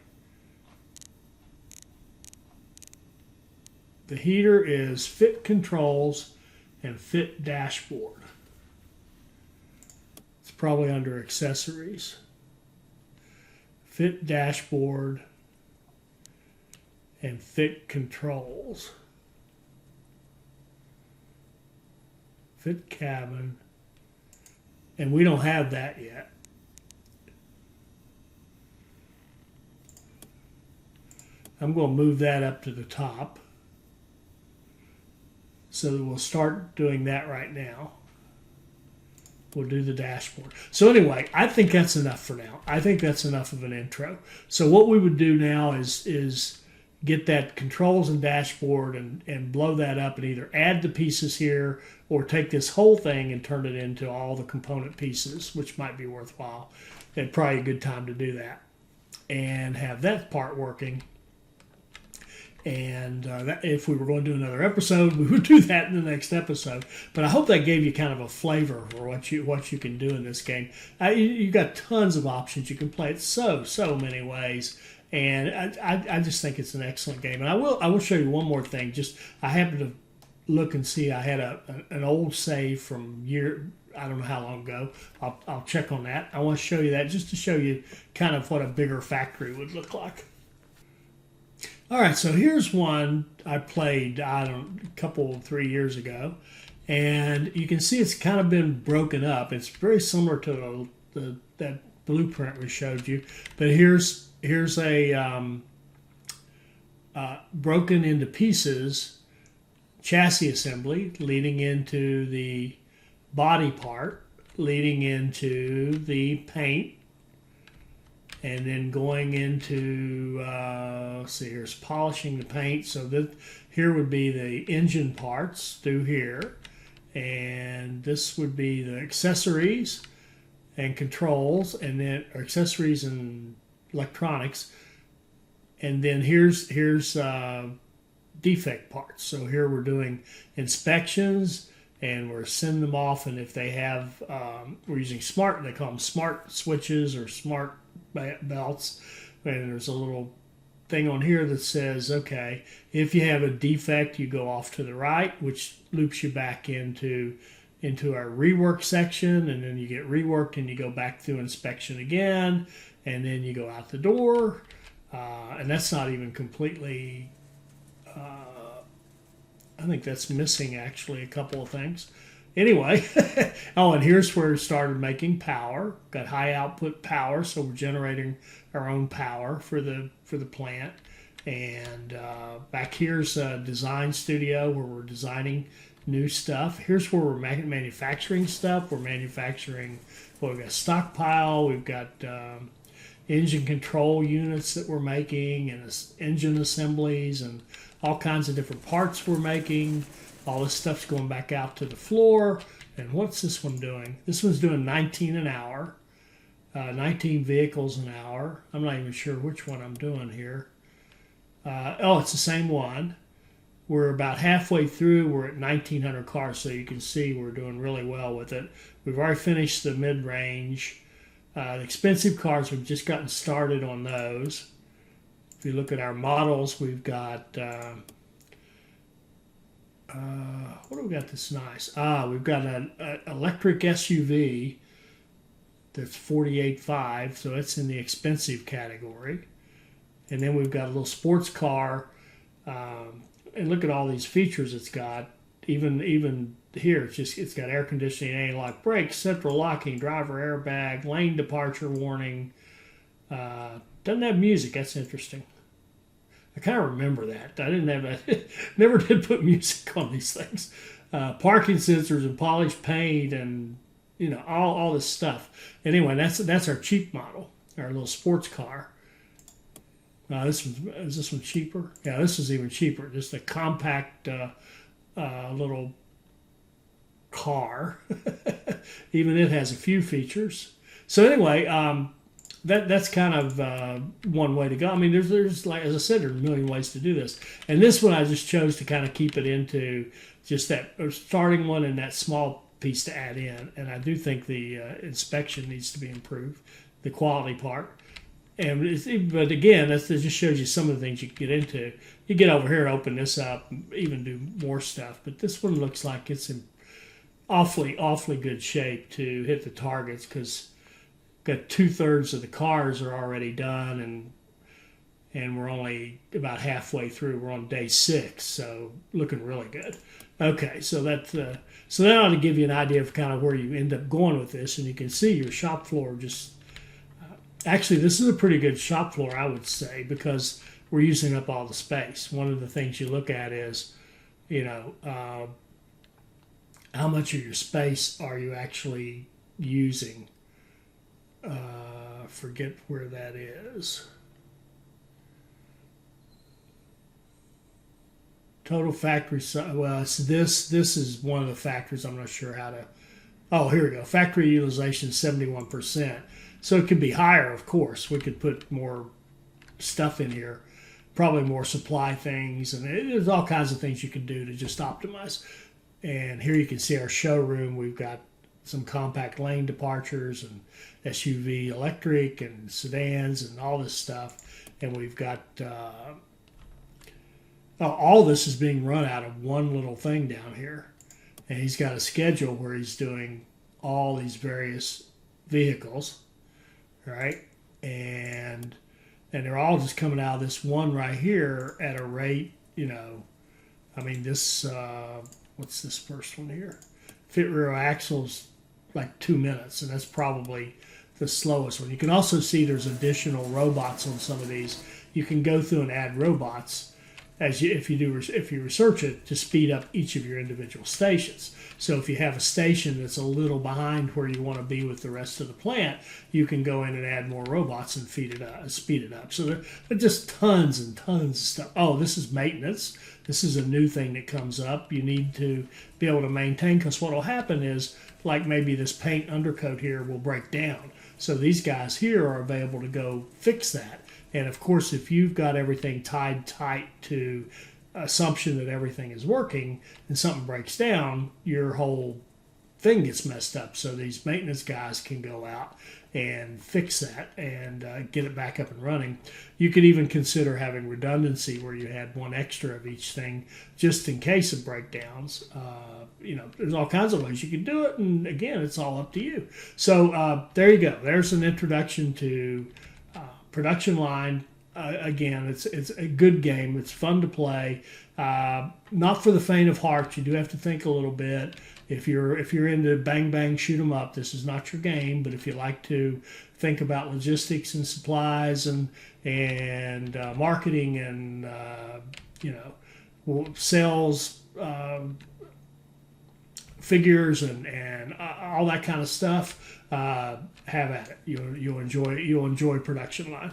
[SPEAKER 1] The heater is fit controls and fit dashboard. It's probably under accessories. Fit dashboard and fit controls. Fit cabin. And we don't have that yet. I'm going to move that up to the top. So that we'll start doing that right now. We'll do the dashboard. So anyway, I think that's enough for now. I think that's enough of an intro. So what we would do now is get that controls and dashboard and blow that up and either add the pieces here or take this whole thing and turn it into all the component pieces, which might be worthwhile. And probably a good time to do that. And have that part working. And if we were going to do another episode, we would do that in the next episode. But I hope that gave you kind of a flavor for what you can do in this game. You've got tons of options. You can play it so many ways. And I just think it's an excellent game. And I will show you one more thing. Just I happened to look and see I had an old save from I don't know how long ago. I'll check on that. I want to show you that just to show you kind of what a bigger factory would look like. All right, so here's one I played, a couple, 3 years ago. And you can see it's kind of been broken up. It's very similar to that blueprint we showed you. But here's a broken into pieces chassis assembly leading into the body part, leading into the paint, and then going into, see, here's polishing the paint. So that here would be the engine parts through here. And this would be the accessories and controls, and then accessories and electronics. And then here's defect parts. So here we're doing inspections, and we're sending them off. And if they have, we're using smart, they call them smart switches or smart belts. And there's a little thing on here that says, okay, if you have a defect, you go off to the right, which loops you back into our rework section, and then you get reworked and you go back through inspection again, and then you go out the door. And that's not even completely, I think that's missing actually a couple of things. Anyway, oh, and here's where we started making power. Got high output power, so we're generating our own power for the plant. And back here's a design studio where we're designing new stuff. Here's where we're manufacturing stuff. We're manufacturing, well, we've got stockpile, we've got engine control units that we're making, and engine assemblies, and all kinds of different parts we're making. All this stuff's going back out to the floor. And what's this one doing? This one's doing 19 an hour, 19 vehicles an hour. I'm not even sure which one I'm doing here. Oh, it's the same one. We're about halfway through. We're at 1,900 cars, so you can see we're doing really well with it. We've already finished the mid-range. The expensive cars, we've just gotten started on those. If you look at our models, we've got... what do we got that's nice? We've got an electric SUV that's 48.5, so it's in the expensive category. And then we've got a little sports car, and look at all these features it's got. Even here, it's got air conditioning, anti-lock brakes, central locking, driver airbag, lane departure warning. Doesn't have music. That's interesting. I kind of remember that. I didn't have that. Never did put music on these things. Parking sensors and polished paint, and all this stuff. Anyway, that's our cheap model, our little sports car. Is this one cheaper? Yeah, this is even cheaper. Just a compact little car. Even it has a few features. So anyway, that's kind of one way to go. I mean, there's like, as I said, there's a million ways to do this. And this one I just chose to kind of keep it into just that starting one and that small piece to add in. And I do think the inspection needs to be improved, the quality part. But again, that just shows you some of the things you can get into. You get over here and open this up, and even do more stuff. But this one looks like it's in awfully good shape to hit the targets, because got 2/3 of the cars are already done, and we're only about halfway through. We're on day 6, so looking really good. Okay, so that ought to give you an idea of kind of where you end up going with this, and you can see your shop floor just. Actually, this is a pretty good shop floor, I would say, because we're using up all the space. One of the things you look at is, how much of your space are you actually using? Forget where that is. Total factory size. Well, it's this is one of the factors. I'm not sure how to. Oh, here we go. Factory utilization 71%. So it could be higher, of course. We could put more stuff in here, probably more supply things, and there's all kinds of things you can do to just optimize. And here you can see our showroom. We've got some compact lane departures and SUV electric and sedans and all this stuff. And we've got all this is being run out of one little thing down here. And he's got a schedule where he's doing all these various vehicles. Right, and they're all just coming out of this one right here at a rate, I mean, this, what's this first one here? Fit rear axles, like 2 minutes, and that's probably the slowest one. You can also see there's additional robots on some of these. You can go through and add robots if you research it to speed up each of your individual stations. So if you have a station that's a little behind where you want to be with the rest of the plant, you can go in and add more robots and speed it up. So there are just tons and tons of stuff. Oh, this is maintenance. This is a new thing that comes up. You need to be able to maintain, because what will happen is, like maybe this paint undercoat here will break down. So these guys here are available to go fix that. And of course, if you've got everything tied tight to assumption that everything is working and something breaks down, your whole thing gets messed up. So these maintenance guys can go out and fix that and get it back up and running. You could even consider having redundancy where you had one extra of each thing just in case of breakdowns. There's all kinds of ways you can do it. And again, it's all up to you. So there you go. There's an introduction to production line. Again, it's a good game. It's fun to play. Not for the faint of heart. You do have to think a little bit. If you're into bang bang shoot 'em up, this is not your game. But if you like to think about logistics and supplies and marketing and sales, figures and all that kind of stuff, have at it. You'll enjoy production line.